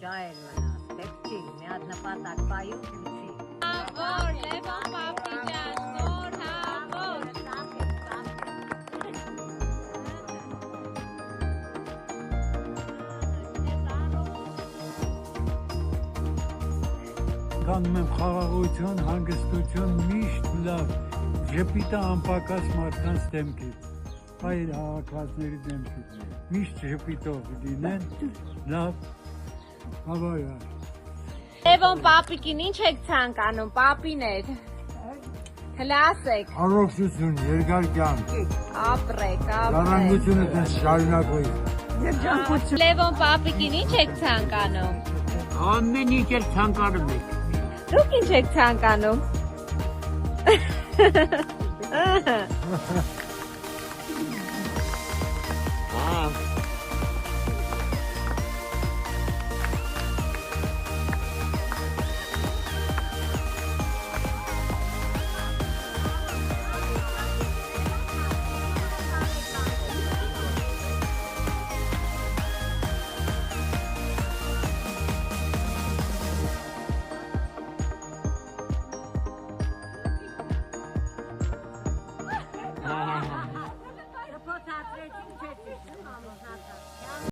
ջահել մնաս, պետք չի, մի հատ նպատակ պայու քիչի։ Հավոր, Լևոն պապի ջան, նոր հավոր։ Կանում եմ խաղաղություն, հանգստություն, միշտ լավ, ժպիտը անպակաս մարդկանց դեմքից, այլ հավաքվածների դեմքից, միշտ ժպիտով լինեն, լավ, հավայար։ Լևոն պապիկին ինչ եք ցանկանում, պապիներ։ Հլը ասեք։ Առողջություն, երկար կյանք, Ապրեք, ապրեք։ ժառանգությունը դες շարունակվի։ Լևոն պապիկին ինչ եք ցանկանում։ Ամեն ինչ էլ ցանկանում եք։ Դուք ինչ եք ցանկանում։